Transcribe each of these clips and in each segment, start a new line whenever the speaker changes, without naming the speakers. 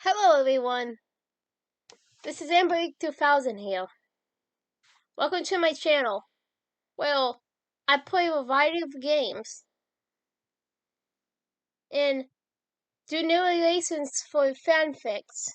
Hello everyone, this is AmberAnkNA here. Welcome to my channel. Well, I play a variety of games and do narrations for fanfics.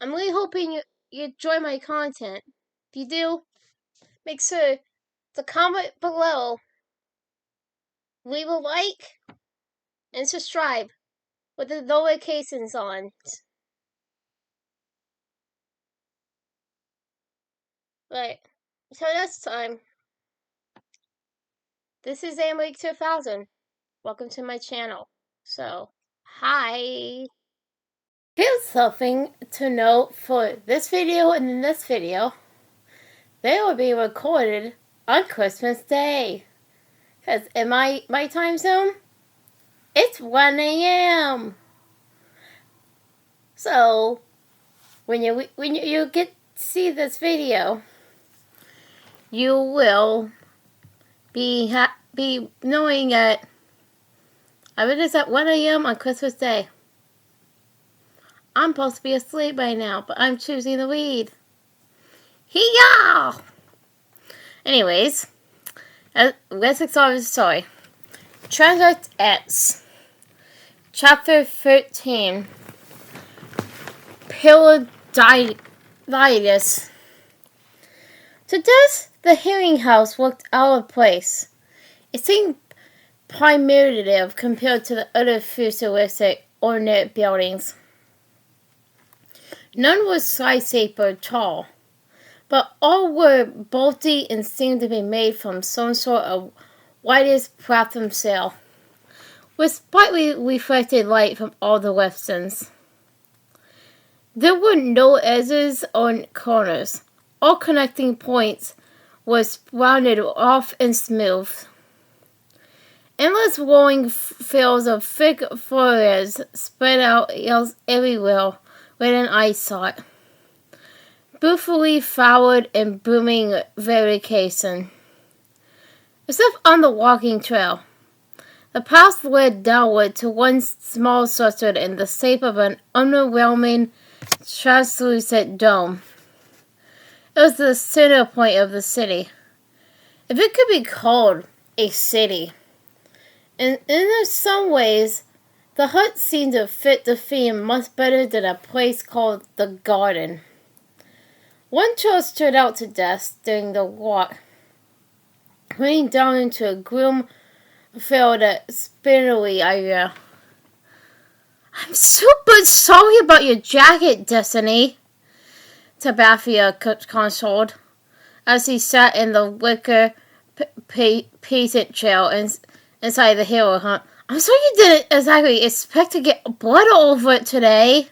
I'm really hoping you enjoy my content. If you do, make sure to comment below, leave a like, and subscribe with the notifications on. Right, so next time, this is AmberAnkNA. Welcome to my channel. So, hi! Here's something to note for this video and in this video. They will be recorded on Christmas Day. Because in my time zone, it's 1 a.m. So, when you get to see this video, you will be knowing that it is at 1 a.m. on Christmas Day. I'm supposed to be asleep by now, but I'm choosing to read. Hee-yaw! Anyways, let's explore the story. Transect X, Chapter 13, Paradisus. To this, the hearing house looked out of place. It seemed primitive compared to the other futuristic, ornate buildings. None was skyscraper tall, but all were bulky and seemed to be made from some sort of whitish platinum cell, with brightly reflected light from all directions. There were no edges or corners. All connecting points were rounded off and smooth. Endless rolling fields of thick foliage spread out everywhere within eyesight. Beautifully flowered and blooming vegetation. Except on the walking trail. The path led downward to one small structure in the shape of an underwhelming, translucent dome. It was the center point of the city. If it could be called a city. And in some ways, the hut seemed to fit the theme much better than a place called the Garden. One trail stood out to Des during the walk, leading down into a gloom-filled spindly area. I'm super sorry about your jacket, Destiny, Tabathia consoled, as he sat in the wicker peasant chair inside the hero hunt. I'm sorry you didn't exactly expect to get blood over it today.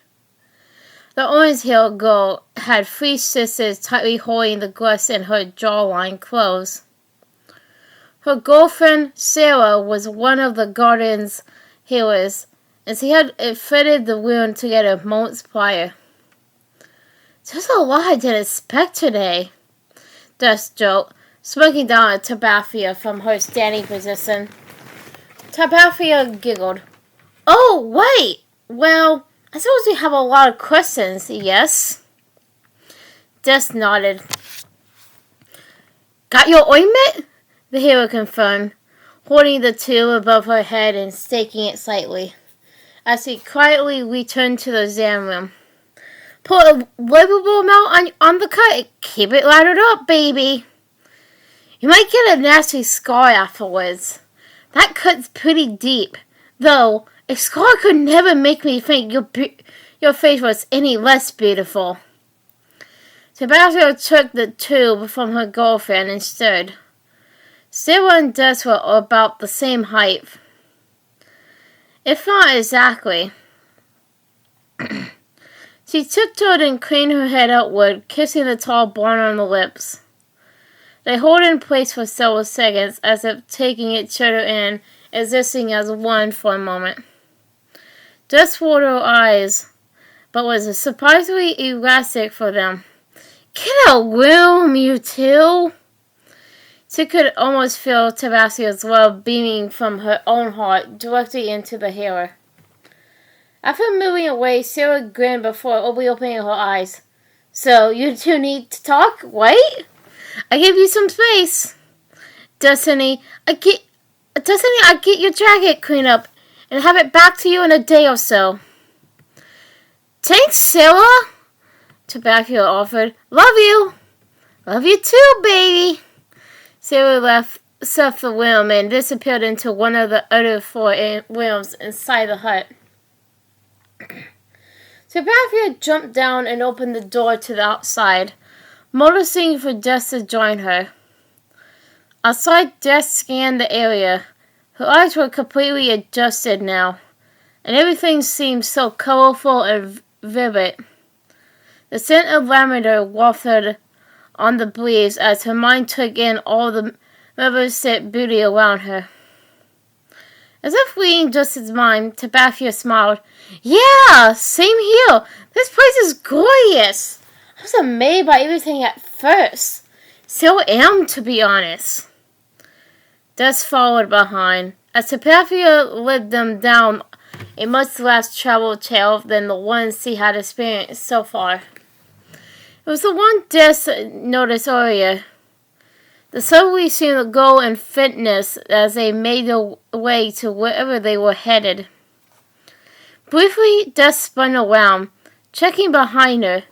The orange-haired girl had 3 sisters tightly holding the glass in her jawline closed. Her girlfriend, Sarah, was one of the garden's healers, and she had fitted the wound together moments prior. There's a lot I didn't expect today, Des joked, smoking down a Tabathia from her standing position. Tabathia giggled. Oh, wait! Well, I suppose we have a lot of questions, yes? Des nodded. Got your ointment? The hero confirmed, holding the tube above her head and staking it slightly, as he quietly returned to the exam room. Put a livable amount on the cut. Keep it laddered up, baby. You might get a nasty scar afterwards. That cut's pretty deep, though a scar could never make me think your face was any less beautiful. Sebastian took the tube from her girlfriend and stood. Sarah and Des were about the same height. If not exactly. She tiptoed and craned her head outward, kissing the tall blonde on the lips. They held in place for several seconds, as if taking each other in, existing as one for a moment. Des rolled her eyes, but was surprisingly elastic for them. Get a room, you two! She could almost feel Tabastia's love beaming from her own heart directly into the hearer. After moving away, Sarah grinned before opening her eyes. So, you two need to talk? Wait? I give you some space. Destiny, I get your jacket cleaned up and have it back to you in a day or so. Thanks, Sarah, Tobacco offered. Love you. Love you too, baby. Sarah left the room and disappeared into one of the other 4 rooms inside the hut. Tobacco jumped down and opened the door to the outside, noticing for Jess to join her. Outside, Jess scanned the area. Her eyes were completely adjusted now, and everything seemed so colorful and vivid. The scent of lavender wafted on the breeze as her mind took in all the magnificent beauty around her. As if reading Jess's mind, Tobacco smiled. Yeah, same here. This place is glorious. I was amazed by everything at first. Still am, to be honest. Jess followed behind, as Tobacco led them down a much less traveled trail than the ones he had experienced so far. It was the one Jess noticed earlier. The subway seemed to go in fitness as they made their way to wherever they were headed. Briefly, Jess spun around, checking behind her.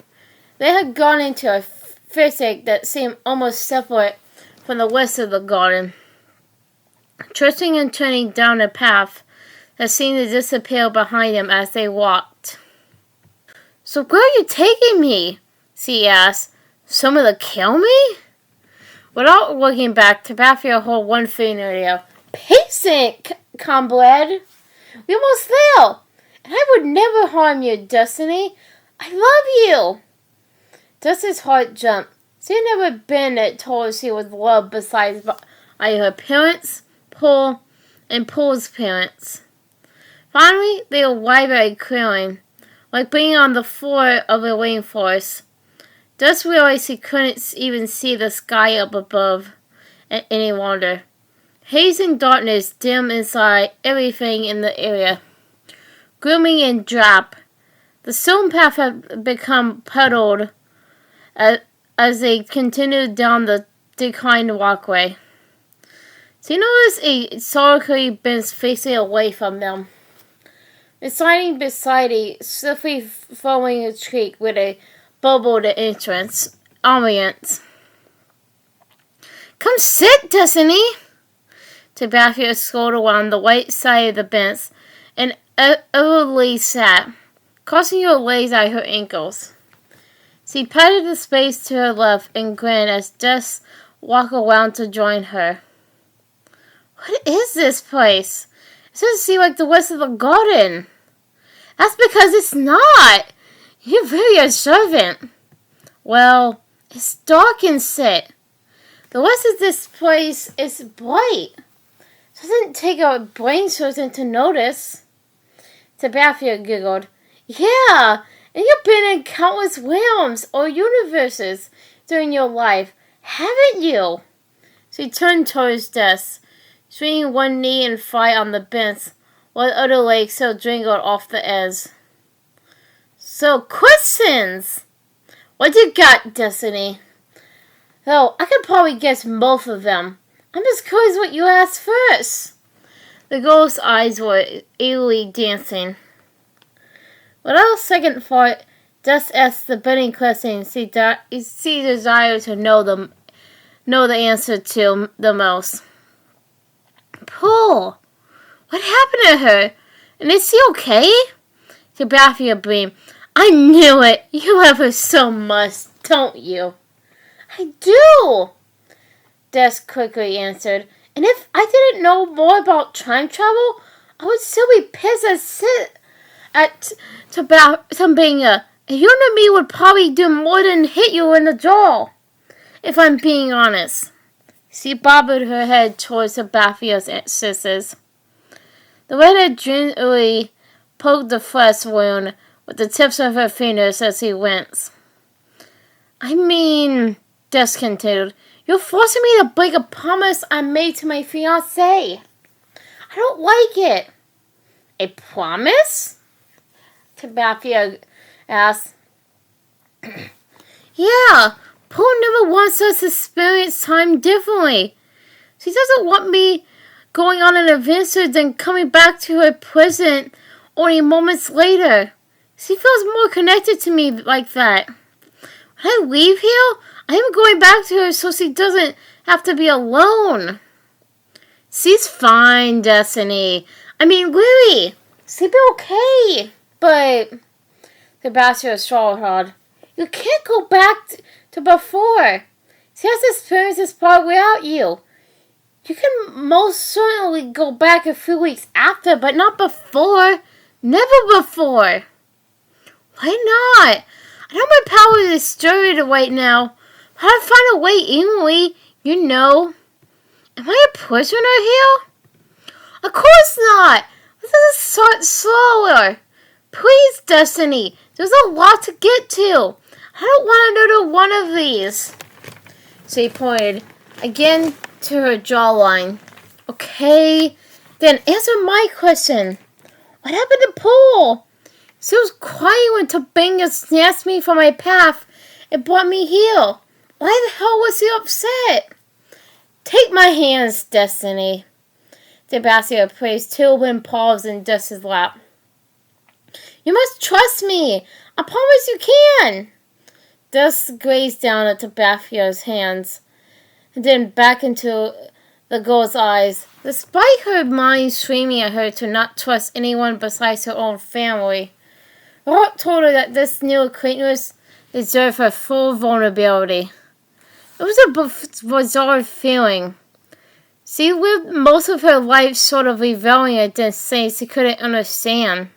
They had gone into a thicket that seemed almost separate from the rest of the garden. Twisting and turning down a path that seemed to disappear behind them as they walked. So where are you taking me? She asked. Someone to kill me? Without looking back, Tobacco held one finger in the air. Patient, comrade. We almost there. And I would never harm you, Destiny. I love you. Destiny's heart jumped. She had never been told she was loved besides by her parents, Paul, and Paul's parents. Finally, they arrived at a clearing, like being on the floor of a rainforest. Just realized he couldn't even see the sky up above any longer. Haze and darkness dim inside everything in the area. Gloomy and drab. The stone path had become puddled as they continued down the declined walkway. She noticed a solitary bench facing away from them. Standing beside a swiftly flowing creek with a bubbled entrance. Ambience. Come sit, Destiny! Tobacco strolled along the right side of the bench and utterly sat, crossing her legs at her ankles. She patted the space to her left and grinned as Jess walked around to join her. What is this place? It doesn't seem like the rest of the garden. That's because it's not. You're very observant. Well, it's dark and set. The rest of this place is bright. It doesn't take a brain surgeon to notice. Tobacco giggled. Yeah, and you've been in countless realms or universes during your life, haven't you? She turned towards Jess, swinging one knee and thigh on the bench, while the other leg still jingled off the edge. So, questions! What you got, Destiny? Oh, I could probably guess both of them. I'm just curious what you asked first. The girl's eyes were eerily dancing. Without a second thought, Jess asked the burning question she desired to know the answer to the most. Paul, what happened to her? And is she okay? Tobacco beamed. I knew it. You love her so much, don't you? I do, Des quickly answered. And if I didn't know more about time travel, I would still be pissed at Tobacco. You and me would probably do more than hit you in the jaw, if I'm being honest. She bobbed her head towards Tobacco's sisters. The redhead gently poked the flesh wound with the tips of her fingers as he winced. I mean, Des continued, you're forcing me to break a promise I made to my fiancé. I don't like it. A promise? Tabathia asked. Yeah, Paul never wants us to experience time differently. She doesn't want me going on an adventure then coming back to her present only moments later. She feels more connected to me like that. When I leave here, I am going back to her so she doesn't have to be alone. She's fine, Destiny. I mean, really, she'll be okay. But Sebastian swallowed hard. You can't go back to before. She has experienced this part without you. You can most certainly go back a few weeks after, but not before. Never before. Why not? I know my power is destroyed right now. But I'll find a way anyway, you know. Am I a prisoner here? Of course not. Let's start slower. Please, Destiny. There's a lot to get to. I don't want another one of these. She pointed again to her jawline. Okay, then answer my question. What happened to Paul? She was crying when Tobanga snatched me from my path and brought me here. Why the hell was he upset? Take my hands, Destiny. Sebastian placed two limp paws in Dust's lap. You must trust me. I promise you can. Dust gazed down at Tabathia's hands and then back into the girl's eyes, despite her mind screaming at her to not trust anyone besides her own family. Her heart told her that this new acquaintance deserved her full vulnerability. It was a bizarre feeling. She lived most of her life sort of rebelling against things she couldn't understand,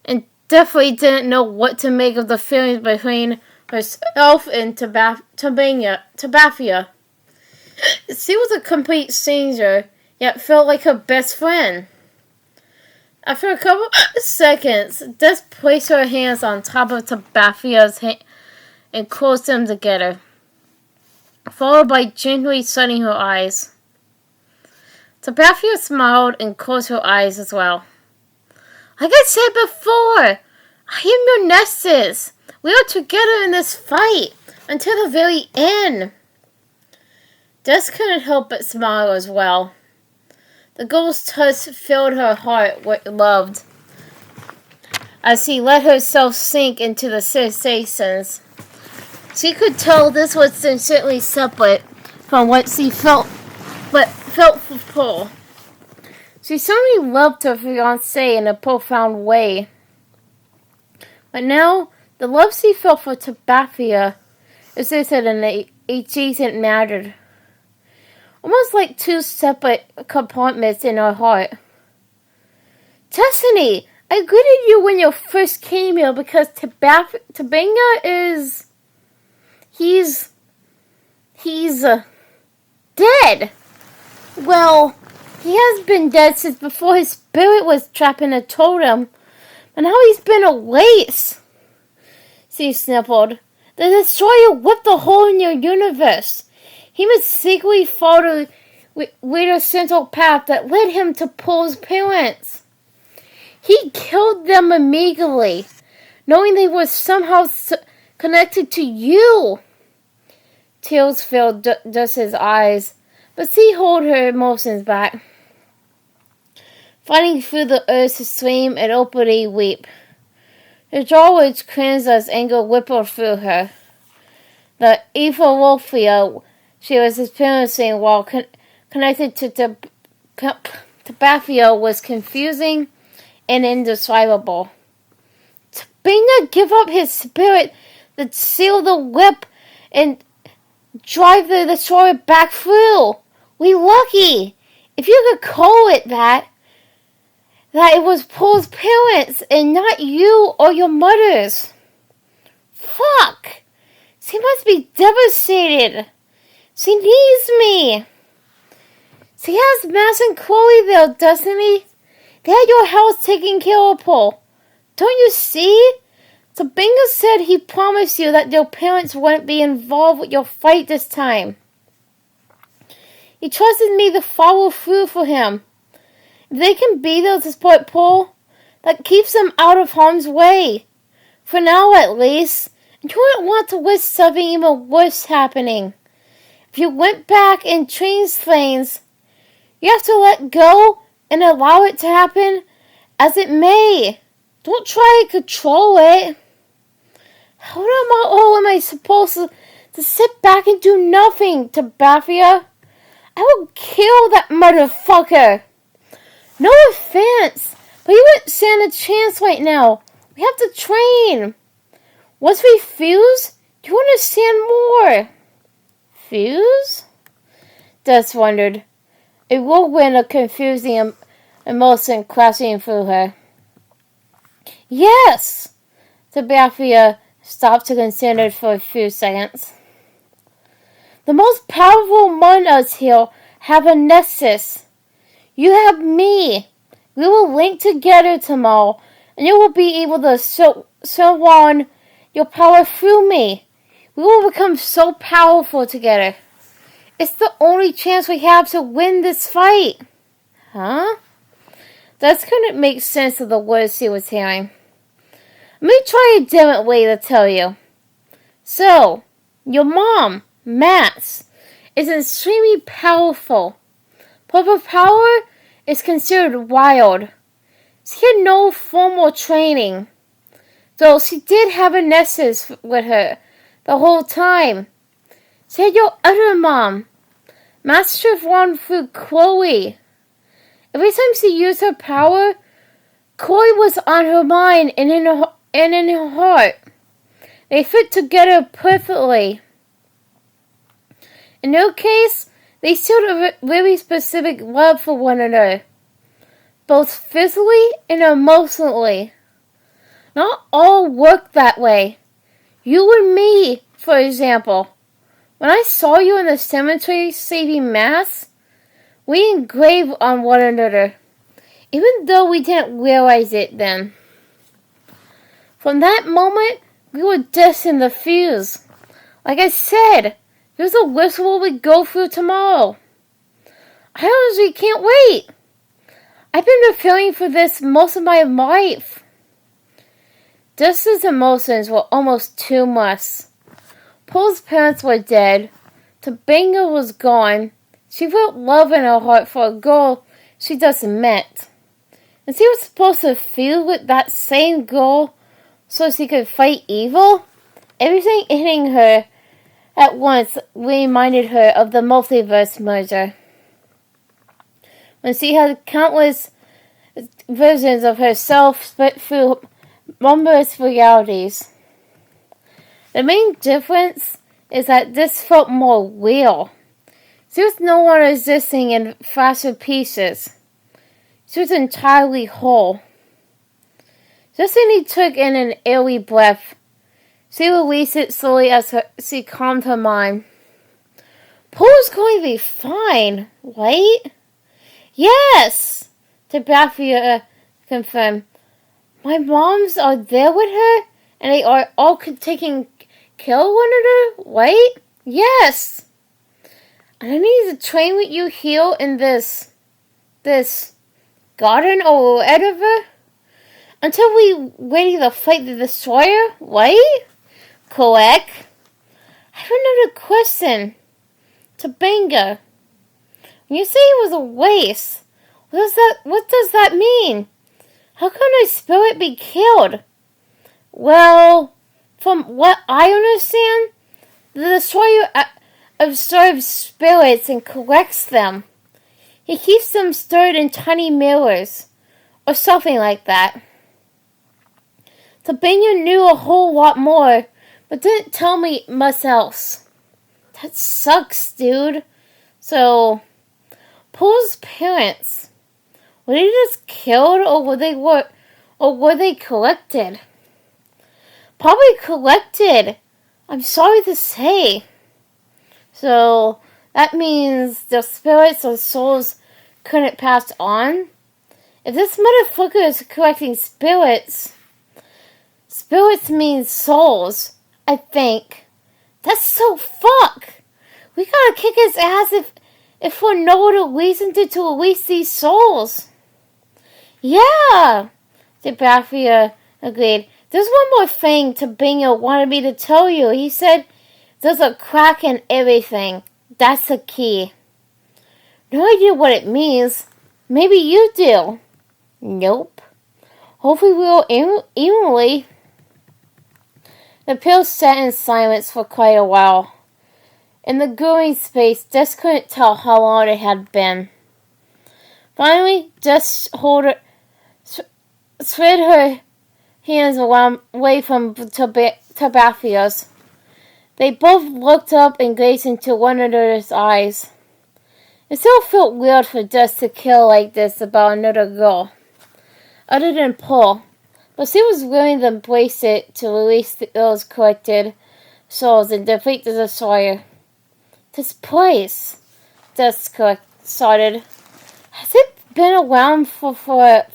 and definitely didn't know what to make of the feelings between herself and Tabathia. She was a complete stranger, yet felt like her best friend. After a couple seconds, Des placed her hands on top of Tabathia's hand and closed them together, followed by gently shutting her eyes. Tabathia smiled and closed her eyes as well. Like I said before, I am your Nessus. We are together in this fight until the very end. Des couldn't help but smile as well. The girl's touch filled her heart with love as she let herself sink into the sensations. She could tell this was sincerely separate from what she felt for Paul. She certainly loved her fiancé in a profound way. But now, the love she felt for Tabathia existed in an adjacent matter. Almost like two separate compartments in her heart. Destiny, I greeted you when you first came here because Tobanga is... He's dead. Well, he has been dead since before his spirit was trapped in a totem. And now he's been erased. She sniffled. The Destroyer whipped a hole in your universe. He mistakenly followed with a central path that led him to Paul's parents. He killed them immediately, knowing they were somehow connected to you. Tears filled Dust's eyes, but she held her emotions back. Fighting through the urge to scream and openly weep. Her jaw was cleansed as anger rippled through her. The euphoria she was experiencing while connected to Tabathia was confusing and indescribable. Tobanga give up his spirit to seal the whip and drive the destroyer back through. We lucky. If you could call it that it was Paul's parents and not you or your mother's. Fuck. She must be devastated. She needs me. She has Max and Chloe there, Destiny. They had your house taken care of, Paul. Don't you see? Tobanga said he promised you that your parents wouldn't be involved with your fight this time. He trusted me to follow through for him. If they can be there to support Paul, that keeps them out of harm's way. For now, at least. And you wouldn't want to wish something even worse happening. If you went back and changed things, you have to let go and allow it to happen as it may. Don't try to control it. How am I supposed to sit back and do nothing, Tabathia? I will kill that motherfucker. No offense, but you wouldn't stand a chance right now. We have to train. Once we fuse, you understand more. Fuse? Dust wondered, a whirlwind of confusing emotion crashing through her. Yes! Tabathia stopped to consider for a few seconds. The most powerful among us here have a nexus. You have me. We will link together tomorrow, and you will be able to show on your power through me. We will become so powerful together. It's the only chance we have to win this fight. Huh? That couldn't make sense of the words she was hearing. Let me try a different way to tell you. So, your mom, Max, is extremely powerful. But her power is considered wild. She had no formal training, though she did have a nexus with her the whole time. She had your other mom, Master One through Chloe. Every time she used her power, Chloe was on her mind and in her heart. They fit together perfectly. In their case, they showed a very specific love for one another, both physically and emotionally. Not all work that way. You and me, for example. When I saw you in the cemetery saving Mass, we engraved on one another, even though we didn't realize it then. From that moment, we were destined to fuse. Like I said, there's a list of what we go through tomorrow. I honestly can't wait. I've been preparing for this most of my life. Dustin's emotions were almost too much. Paul's parents were dead. Tobanga was gone. She felt love in her heart for a girl she just met. And she was supposed to feel with that same girl so she could fight evil? Everything hitting her at once reminded her of the multiverse merger, when she had countless versions of herself split through numerous realities. The main difference is that this felt more real. She was no longer existing in fractured pieces. She was entirely whole. Just as he took in an airy breath, she released it slowly as she calmed her mind. Paul's going to be fine, right? Yes, Tabathia confirmed. My moms are there with her, and they are all taking care of one another, right? Yes. And I need to train with you here in this garden or whatever, until we ready to fight the destroyer, right? Correct. I have another question. Tobanga, when you say it was a waste, what does that mean? How can a spirit be killed? Well, from what I understand, the destroyer absorbs spirits and collects them. He keeps them stored in tiny mirrors, or something like that. Tobanga knew a whole lot more, but didn't tell me much else. That sucks, dude. So, Paul's parents, were they just killed, or were they collected? Probably collected. I'm sorry to say. So, that means the spirits or souls couldn't pass on? If this motherfucker is collecting spirits means souls, I think. That's so fuck. We gotta kick his ass if for no other reason to release these souls. Yeah, Tabathia agreed. There's one more thing Tabingo wanted me to tell you. He said there's a crack in everything. That's the key. No idea what it means. Maybe you do. Nope. Hopefully we'll evenly. The pair sat in silence for quite a while. In the growing space, Jess couldn't tell how long it had been. Finally, Jess spread her hands away from Tabathia's. They both looked up and gazed into one another's eyes. It still felt weird for Jess to care like this about another girl, other than Paul, but she was willing to embrace it to release the girl's corrupted souls and defeat the destroyer. This place, Jess started. Has it been around for forever?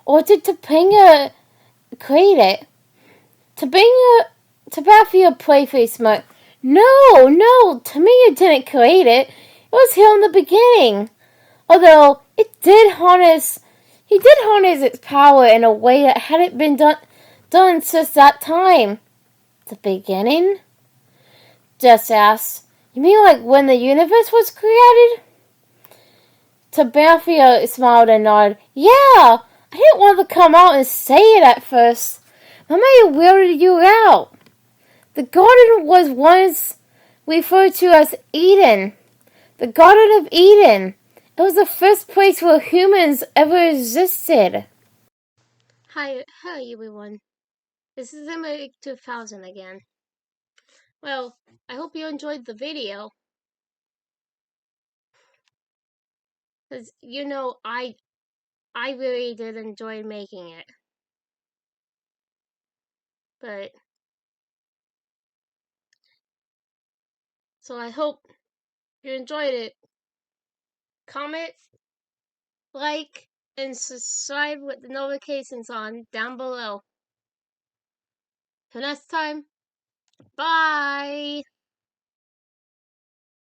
Or did Topanga create it? Tabathia playfully smirked. No, Topanga didn't create it. It was here in the beginning. Although he did harness its power in a way that hadn't been done since that time. The beginning? Jess asked. You mean like when the universe was created? Tabathia smiled and nodded. Yeah, I didn't want to come out and say it at first. I might have weirded you out. The garden was once referred to as Eden. The Garden of Eden. It was the first place where humans ever existed. Hi everyone. This is AmberAnkNA again. Well, I hope you enjoyed the video. Because, I really did enjoy making it. But, so I hope you enjoyed it. Comment, like, and subscribe with the notifications on down below. Till next time, bye!